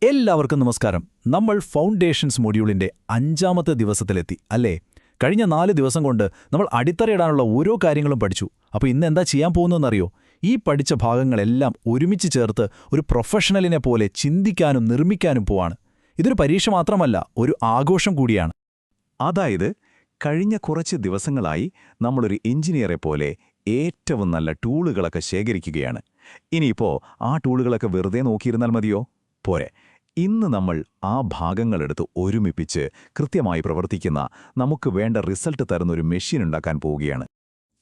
എല്ലാവർക്കും നമസ്കാരം. നമ്മൾ ഫൗണ്ടേഷൻസ് മൊഡ്യൂളിന്റെ 5ാമത്തെ ദിവസത്തിലെത്തി അല്ലേ? കഴിഞ്ഞ 4 ദിവസം കൊണ്ട് നമ്മൾ അടിത്തറയിടാനുള്ള ഓരോ കാര്യങ്ങളും പഠിച്ചു. അപ്പോൾ ഇന്ന് എന്താ ചെയ്യാൻ പോകുന്നതെന്നറിയോ? ഈ പഠിച്ച ഭാഗങ്ങളെല്ലാം ഒരുമിച്ച് ചേർത്ത് ഒരു പ്രൊഫഷണലിനെ പോലെ ചിന്തിക്കാനും നിർമ്മിക്കാനും പോവാണ്. ഇതൊരു പരീക്ഷ മാത്രമല്ല, ഒരു ആഘോഷം കൂടിയാണ്. അതായത് കഴിഞ്ഞ കുറച്ച് ദിവസങ്ങളായി നമ്മളൊരു എഞ്ചിനീയറെ പോലെ ഏറ്റവും നല്ല ടൂളുകളൊക്കെ ശേഖരിക്കുകയാണ്. ഇനിയിപ്പോൾ ആ ടൂളുകളൊക്കെ വെറുതെ നോക്കിയിരുന്നാൽ മതിയോ? പോരെ. ഇന്ന് നമ്മൾ ആ ഭാഗങ്ങളെടുത്ത് ഒരുമിപ്പിച്ച് കൃത്യമായി പ്രവർത്തിക്കുന്ന, നമുക്ക് വേണ്ട റിസൾട്ട് തരുന്നൊരു മെഷീൻ ഉണ്ടാക്കാൻ പോവുകയാണ്.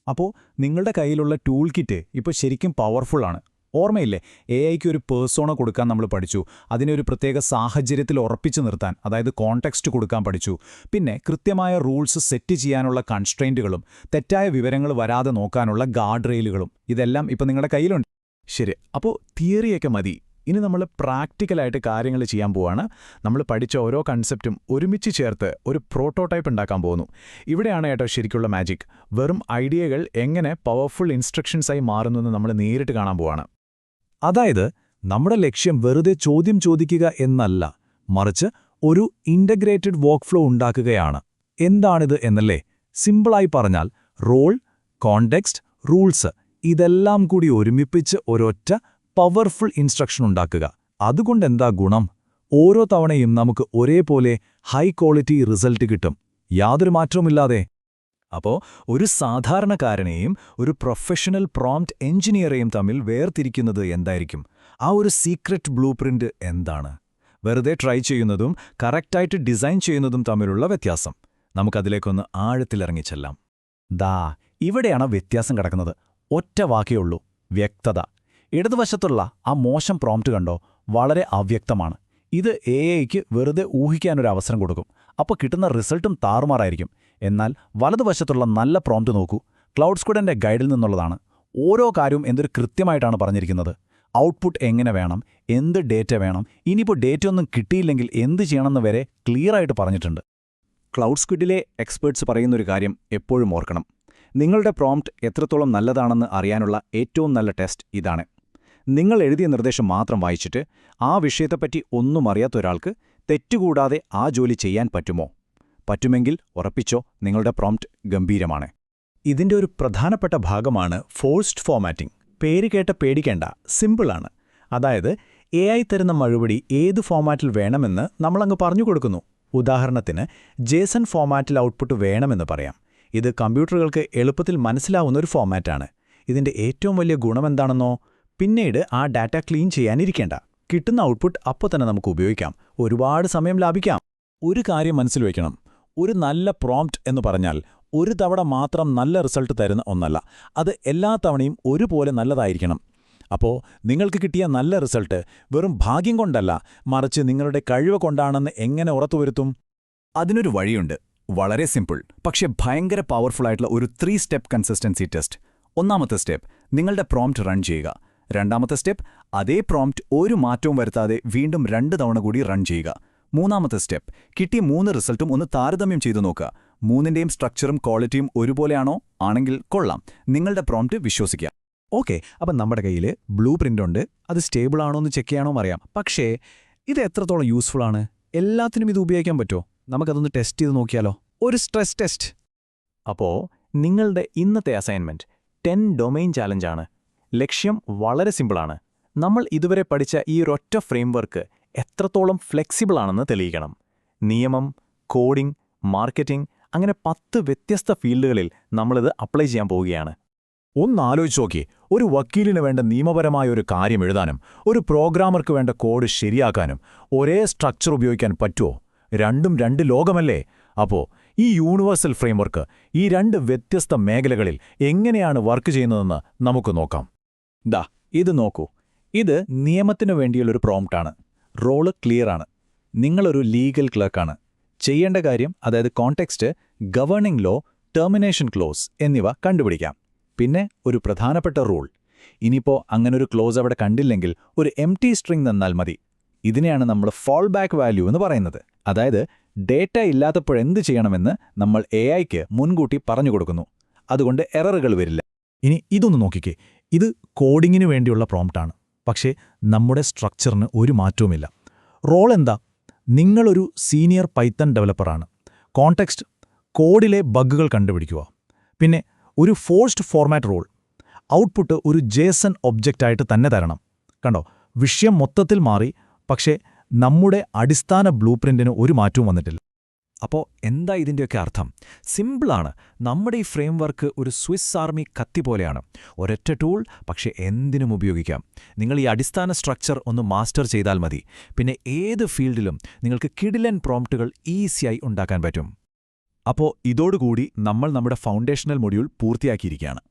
അപ്പോൾ നിങ്ങളുടെ കയ്യിലുള്ള ടൂൾ കിറ്റ് ഇപ്പോൾ ശരിക്കും പവർഫുള്ളാണ്. ഓർമ്മയില്ലേ, എഐക്ക് ഒരു പേഴ്സോണ കൊടുക്കാൻ നമ്മൾ പഠിച്ചു. അതിനെ ഒരു പ്രത്യേക സാഹചര്യത്തിൽ ഉറപ്പിച്ചു നിർത്താൻ, അതായത് കോണ്ടെക്സ്റ്റ് കൊടുക്കാൻ പഠിച്ചു. പിന്നെ കൃത്യമായ റൂൾസ് സെറ്റ് ചെയ്യാനുള്ള കൺസ്ട്രെയിൻറ്റുകളും തെറ്റായ വിവരങ്ങൾ വരാതെ നോക്കാനുള്ള ഗാർഡ് റെയിലുകളും ഇതെല്ലാം ഇപ്പോൾ നിങ്ങളുടെ കയ്യിലുണ്ട്. ശരി, അപ്പോൾ തിയറിയൊക്കെ മതി. ഇനി നമ്മൾ പ്രാക്ടിക്കലായിട്ട് കാര്യങ്ങൾ ചെയ്യാൻ പോവാണ്. നമ്മൾ പഠിച്ച ഓരോ കൺസെപ്റ്റും ഒരുമിച്ച് ചേർത്ത് ഒരു പ്രോട്ടോടൈപ്പ് ഉണ്ടാക്കാൻ പോകുന്നു. ഇവിടെയാണ് കേട്ടോ ശരിക്കുള്ള മാജിക്. വെറും ഐഡിയകൾ എങ്ങനെ പവർഫുൾ ഇൻസ്ട്രക്ഷൻസായി മാറുന്നെന്ന് നമ്മൾ നേരിട്ട് കാണാൻ പോവാണ്. അതായത് നമ്മുടെ ലക്ഷ്യം വെറുതെ ചോദ്യം ചോദിക്കുക എന്നല്ല, മറിച്ച് ഒരു ഇൻ്റഗ്രേറ്റഡ് വർക്ക് ഫ്ലോ ഉണ്ടാക്കുകയാണ്. എന്താണിത് എന്നല്ലേ? സിമ്പിളായി പറഞ്ഞാൽ റോൾ, കോണ്ടെക്സ്റ്റ്, റൂൾസ് ഇതെല്ലാം കൂടി ഒരുമിപ്പിച്ച് ഒരൊറ്റ പവർഫുൾ ഇൻസ്ട്രക്ഷൻ ഉണ്ടാക്കുക. അതുകൊണ്ടെന്താ ഗുണം? ഓരോ തവണയും നമുക്ക് ഒരേപോലെ ഹൈ ക്വാളിറ്റി റിസൾട്ട് കിട്ടും, യാതൊരു മാറ്റവുമില്ലാതെ. അപ്പോൾ ഒരു സാധാരണക്കാരനെയും ഒരു പ്രൊഫഷണൽ പ്രോംപ്റ്റ് എഞ്ചിനീയറെയും തമ്മിൽ വേർതിരിക്കുന്നത് എന്തായിരിക്കും? ആ ഒരു സീക്രട്ട് ബ്ലൂ പ്രിന്റ് എന്താണ്? വെറുതെ ട്രൈ ചെയ്യുന്നതും കറക്റ്റായിട്ട് ഡിസൈൻ ചെയ്യുന്നതും തമ്മിലുള്ള വ്യത്യാസം. നമുക്കതിലേക്കൊന്ന് ആഴത്തിലിറങ്ങിച്ചെല്ലാം. ഇവിടെയാണ് വ്യത്യാസം കിടക്കുന്നത്. ഒറ്റ വാക്കേ ഉള്ളൂ: വ്യക്തത. ഇടതുവശത്തുള്ള ആ മോശം പ്രോംപ്റ്റ് കണ്ടോ? വളരെ അവ്യക്തമാണ്. ഇത് എഐക്ക് വെറുതെ ഊഹിക്കാനൊരു അവസരം കൊടുക്കും. അപ്പോൾ കിട്ടുന്ന റിസൾട്ടും താറുമാറായിരിക്കും. എന്നാൽ വലതുവശത്തുള്ള നല്ല പ്രോംപ്റ്റ് നോക്കൂ. ക്ലൗഡ് സ്ക്വാഡിന്റെ ഗൈഡിൽ നിന്നുള്ളതാണ്. ഓരോ കാര്യവും എന്തൊരു കൃത്യമായിട്ടാണ് പറഞ്ഞിരിക്കുന്നത്. ഔട്ട്പുട്ട് എങ്ങനെ വേണം, എന്ത് ഡേറ്റ വേണം, ഇനിയിപ്പോൾ ഡേറ്റയൊന്നും കിട്ടിയില്ലെങ്കിൽ എന്ത് ചെയ്യണമെന്ന് വരെ ക്ലിയറായിട്ട് പറഞ്ഞിട്ടുണ്ട്. ക്ലൗഡ് സ്ക്വാഡിലെ എക്സ്പേർട്സ് പറയുന്നൊരു കാര്യം എപ്പോഴും ഓർക്കണം. നിങ്ങളുടെ പ്രോംപ്റ്റ് എത്രത്തോളം നല്ലതാണെന്ന് അറിയാനുള്ള ഏറ്റവും നല്ല ടെസ്റ്റ് ഇതാണ്. നിങ്ങൾ എഴുതിയ നിർദ്ദേശം മാത്രം വായിച്ചിട്ട് ആ വിഷയത്തെപ്പറ്റി ഒന്നും അറിയാത്ത ഒരാൾക്ക് തെറ്റുകൂടാതെ ആ ജോലി ചെയ്യാൻ പറ്റുമോ? പറ്റുമെങ്കിൽ ഉറപ്പിച്ചോ, നിങ്ങളുടെ പ്രോംപ്റ്റ് ഗംഭീരമാണ്. ഇതിൻ്റെ ഒരു പ്രധാനപ്പെട്ട ഭാഗമാണ് ഫോഴ്സ്ഡ് ഫോമാറ്റിംഗ്. പേര് കേട്ട പേടിക്കേണ്ട, സിമ്പിളാണ്. അതായത് എഐ തരുന്ന മറുപടി ഏത് ഫോമാറ്റിൽ വേണമെന്ന് നമ്മളങ്ങ് പറഞ്ഞു കൊടുക്കുന്നു. ഉദാഹരണത്തിന് ജേസൺ ഫോമാറ്റിൽ ഔട്ട്പുട്ട് വേണമെന്ന് പറയാം. ഇത് കമ്പ്യൂട്ടറുകൾക്ക് എളുപ്പത്തിൽ മനസ്സിലാവുന്ന ഒരു ഫോമാറ്റാണ്. ഇതിൻ്റെ ഏറ്റവും വലിയ ഗുണമെന്താണെന്നോ? പിന്നീട് ആ ഡാറ്റ ക്ലീൻ ചെയ്യാനിരിക്കേണ്ട. കിട്ടുന്ന ഔട്ട്പുട്ട് അപ്പോൾ തന്നെ നമുക്ക് ഉപയോഗിക്കാം. ഒരുപാട് സമയം ലാഭിക്കാം. ഒരു കാര്യം മനസ്സിൽ വയ്ക്കണം: ഒരു നല്ല പ്രോംപ്റ്റ് എന്ന് പറഞ്ഞാൽ ഒരു തവണ മാത്രം നല്ല റിസൾട്ട് തരുന്ന ഒന്നല്ല. അത് എല്ലാ തവണയും ഒരുപോലെ നല്ലതായിരിക്കണം. അപ്പോൾ നിങ്ങൾക്ക് കിട്ടിയ നല്ല റിസൾട്ട് വെറും ഭാഗ്യം കൊണ്ടല്ല, മറിച്ച് നിങ്ങളുടെ കഴിവ് കൊണ്ടാണെന്ന് എങ്ങനെ ഉറപ്പുവരുത്തും? അതിനൊരു വഴിയുണ്ട്. വളരെ സിമ്പിൾ, പക്ഷേ ഭയങ്കര പവർഫുള്ളായിട്ടുള്ള ഒരു 3 സ്റ്റെപ്പ് കൺസിസ്റ്റൻസി ടെസ്റ്റ്. ഒന്നാമത്തെ സ്റ്റെപ്പ്: നിങ്ങളുടെ പ്രോംപ്റ്റ് റൺ ചെയ്യുക. രണ്ടാമത്തെ സ്റ്റെപ്പ്: അതേ പ്രോംപ്റ്റ് ഒരു മാറ്റവും വരുത്താതെ വീണ്ടും 2 തവണ കൂടി റൺ ചെയ്യുക. മൂന്നാമത്തെ സ്റ്റെപ്പ്: കിട്ടിയ 3 റിസൾട്ടും ഒന്ന് താരതമ്യം ചെയ്തു നോക്കുക. 3ന്റെയും സ്ട്രക്ചറും ക്വാളിറ്റിയും ഒരുപോലെയാണോ? ആണെങ്കിൽ കൊള്ളാം, നിങ്ങളുടെ പ്രോംപ്റ്റ് വിശ്വസിക്കുക. ഓക്കെ, അപ്പം നമ്മുടെ കയ്യിൽ ബ്ലൂ പ്രിന്റ് ഉണ്ട്. അത് സ്റ്റേബിൾ ആണോ എന്ന് ചെക്ക് ചെയ്യണോ അറിയാം. പക്ഷേ ഇത് എത്രത്തോളം യൂസ്ഫുൾ ആണ്? എല്ലാത്തിനും ഇത് ഉപയോഗിക്കാൻ പറ്റുമോ? നമുക്കതൊന്ന് ടെസ്റ്റ് ചെയ്ത് നോക്കിയാലോ? ഒരു സ്ട്രെസ് ടെസ്റ്റ്. അപ്പോൾ നിങ്ങളുടെ ഇന്നത്തെ അസൈൻമെന്റ് 10 ഡൊമെയിൻ ചാലഞ്ചാണ്. ലക്ഷ്യം വളരെ സിമ്പിളാണ്. നമ്മൾ ഇതുവരെ പഠിച്ച ഈ ഒരൊറ്റ ഫ്രെയിംവർക്ക് എത്രത്തോളം ഫ്ലെക്സിബിൾ ആണെന്ന് തെളിയിക്കണം. നിയമം, കോഡിംഗ്, മാർക്കറ്റിംഗ്, അങ്ങനെ 10 വ്യത്യസ്ത ഫീൽഡുകളിൽ നമ്മളിത് അപ്ലൈ ചെയ്യാൻ പോവുകയാണ്. ഒന്നാലോചിച്ച് നോക്കി, ഒരു വക്കീലിന് വേണ്ട നിയമപരമായ ഒരു കാര്യം എഴുതാനും ഒരു പ്രോഗ്രാമർക്ക് വേണ്ട കോഡ് ശരിയാക്കാനും ഒരേ സ്ട്രക്ചർ ഉപയോഗിക്കാൻ പറ്റുമോ? രണ്ടും 2 ലോകമല്ലേ? അപ്പോൾ ഈ യൂണിവേഴ്സൽ ഫ്രെയിംവർക്ക് ഈ 2 വ്യത്യസ്ത മേഖലകളിൽ എങ്ങനെയാണ് വർക്ക് ചെയ്യുന്നതെന്ന് നമുക്ക് നോക്കാം. ഇത് നോക്കൂ. ഇത് നിയമത്തിനു വേണ്ടിയുള്ളൊരു പ്രോംപ്റ്റാണ്. റോള് ക്ലിയറാണ്. നിങ്ങളൊരു ലീഗൽ ക്ലർക്കാണ്. ചെയ്യേണ്ട കാര്യം, അതായത് context, governing law, termination clause എന്നിവ കണ്ടുപിടിക്കാം. പിന്നെ ഒരു പ്രധാനപ്പെട്ട റൂൾ. ഇനിയിപ്പോൾ അങ്ങനൊരു ക്ലോസ് അവിടെ കണ്ടില്ലെങ്കിൽ ഒരു എംപ്റ്റി സ്ട്രിംഗ് തന്നാൽ മതി. ഇതിനെയാണ് നമ്മൾ ഫാൾ ബാക്ക് വാല്യൂ എന്ന് പറയുന്നത്. അതായത് ഡേറ്റ ഇല്ലാത്തപ്പോഴെന്ത് ചെയ്യണമെന്ന് നമ്മൾ എഐക്ക് മുൻകൂട്ടി പറഞ്ഞു കൊടുക്കുന്നു. അതുകൊണ്ട് എററുകൾ വരില്ല. ഇനി ഇതൊന്ന് നോക്കിക്കേ. ഇത് കോഡിങ്ങിനു വേണ്ടിയുള്ള പ്രോംപ്റ്റാണ്. പക്ഷേ നമ്മുടെ സ്ട്രക്ചറിന് ഒരു മാറ്റവുമില്ല. റോൾ എന്താ? നിങ്ങളൊരു സീനിയർ പൈത്തൺ ഡെവലപ്പറാണ്. കോണ്ടെക്സ്റ്റ് കോഡിലെ ബഗ്ഗുകൾ കണ്ടുപിടിക്കുക. പിന്നെ ഒരു ഫോഴ്സ്ഡ് ഫോർമാറ്റ് റോൾ. ഔട്ട്പുട്ട് ഒരു ജേസൺ ഒബ്ജക്റ്റായിട്ട് തന്നെ തരണം. കണ്ടോ, വിഷയം മൊത്തത്തിൽ മാറി, പക്ഷേ നമ്മുടെ അടിസ്ഥാന ബ്ലൂപ്രിന്റിന് ഒരു മാറ്റവും വന്നിട്ടില്ല. അപ്പോൾ എന്താ ഇതിൻ്റെയൊക്കെ അർത്ഥം? സിമ്പിളാണ്. നമ്മുടെ ഈ ഫ്രെയിംവർക്ക് ഒരു സ്വിസ് ആർമി കത്തി പോലെയാണ്. ഒരൊറ്റ ടൂൾ, പക്ഷേ എന്തിനും ഉപയോഗിക്കാം. നിങ്ങൾ ഈ അടിസ്ഥാന സ്ട്രക്ചർ ഒന്ന് മാസ്റ്റർ ചെയ്താൽ മതി. പിന്നെ ഏത് ഫീൽഡിലും നിങ്ങൾക്ക് കിടിലൻ പ്രോംപ്റ്റുകൾ ഈസിയായി ഉണ്ടാക്കാൻ പറ്റും. അപ്പോൾ ഇതോടുകൂടി നമ്മൾ നമ്മുടെ ഫൗണ്ടേഷണൽ മൊഡ്യൂൾ പൂർത്തിയാക്കിയിരിക്കുകയാണ്.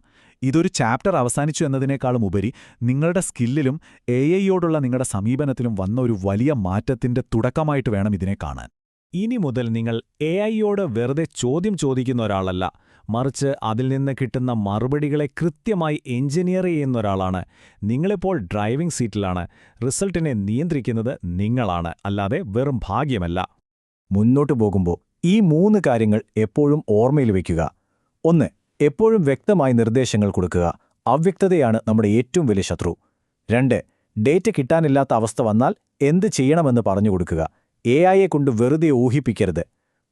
ഇതൊരു ചാപ്റ്റർ അവസാനിച്ചു എന്നതിനേക്കാളും ഉപരി നിങ്ങളുടെ സ്കില്ലിലും AI-യോടുള്ള നിങ്ങളുടെ സമീപനത്തിലും വന്ന ഒരു വലിയ മാറ്റത്തിന്റെ തുടക്കമായിട്ട് വേണം ഇതിനെ കാണാൻ. ഇനി മുതൽ നിങ്ങൾ AI-യോട് വെറുതെ ചോദ്യം ചോദിക്കുന്ന ഒരാളല്ല, മറിച്ച് അതിൽ നിന്ന് കിട്ടുന്ന മറുപടികളെ കൃത്യമായി എഞ്ചിനീയർ ചെയ്യുന്ന ഒരാളാണ്. നിങ്ങളിപ്പോൾ ഡ്രൈവിംഗ് സീറ്റിലാണ്. റിസൾട്ടിനെ നിയന്ത്രിക്കുന്നത് നിങ്ങളാണ്, അല്ലാതെ വെറും ഭാഗ്യമല്ല. മുന്നോട്ടു പോകുമ്പോൾ ഈ 3 കാര്യങ്ങൾ എപ്പോഴും ഓർമ്മയിൽ വയ്ക്കുക. 1. എപ്പോഴും വ്യക്തമായി നിർദ്ദേശങ്ങൾ കൊടുക്കുക. അവ്യക്തതയാണ് നമ്മുടെ ഏറ്റവും വലിയ ശത്രു. 2. ഡേറ്റ കിട്ടാനില്ലാത്ത അവസ്ഥ വന്നാൽ എന്ത് ചെയ്യണമെന്ന് പറഞ്ഞുകൊടുക്കുക. AI-യെ കൊണ്ട് വെറുതെ ഊഹിപ്പിക്കരുത്.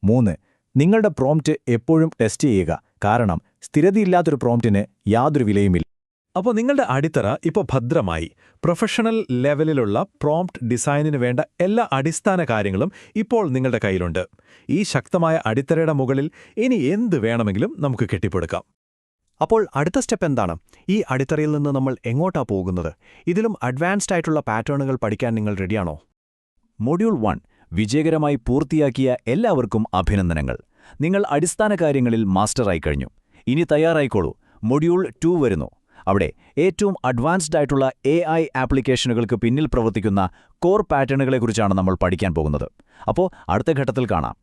3. നിങ്ങളുടെ പ്രോംപ്റ്റ് എപ്പോഴും ടെസ്റ്റ് ചെയ്യുക. കാരണം സ്ഥിരതയില്ലാത്തൊരു പ്രോംപ്റ്റിന് യാതൊരു വിലയുമില്ല. അപ്പോൾ നിങ്ങളുടെ അടിത്തറ ഇപ്പോൾ ഭദ്രമായി. പ്രൊഫഷണൽ ലെവലിലുള്ള പ്രോംപ്റ്റ് ഡിസൈനിന് വേണ്ട എല്ലാ അടിസ്ഥാന കാര്യങ്ങളും ഇപ്പോൾ നിങ്ങളുടെ കയ്യിലുണ്ട്. ഈ ശക്തമായ അടിത്തറയുടെ മുകളിൽ ഇനി എന്ത് വേണമെങ്കിലും നമുക്ക് കെട്ടിപ്പടുക്കാം. അപ്പോൾ അടുത്ത സ്റ്റെപ്പ് എന്താണ്? ഈ അടിത്തറയിൽ നിന്ന് നമ്മൾ എങ്ങോട്ടാ പോകുന്നത്? ഇതിലും അഡ്വാൻസ്ഡ് ആയിട്ടുള്ള പാറ്റേണുകൾ പഠിക്കാൻ നിങ്ങൾ റെഡിയാണോ? മൊഡ്യൂൾ 1 വിജയകരമായി പൂർത്തിയാക്കിയ എല്ലാവർക്കും അഭിനന്ദനങ്ങൾ. നിങ്ങൾ അടിസ്ഥാന കാര്യങ്ങളിൽ മാസ്റ്ററായി കഴിഞ്ഞു. ഇനി തയ്യാറായിക്കോളൂ. മൊഡ്യൂൾ 2 വരുന്നു. അവിടെ ഏറ്റവും അഡ്വാൻസ്ഡ് ആയിട്ടുള്ള AI ആപ്ലിക്കേഷനുകൾക്ക് പിന്നിൽ പ്രവർത്തിക്കുന്ന കോർ പാറ്റേണുകളെക്കുറിച്ചാണ് നമ്മൾ പഠിക്കാൻ പോകുന്നത്. അപ്പോൾ അടുത്ത ഘട്ടത്തിൽ കാണാം.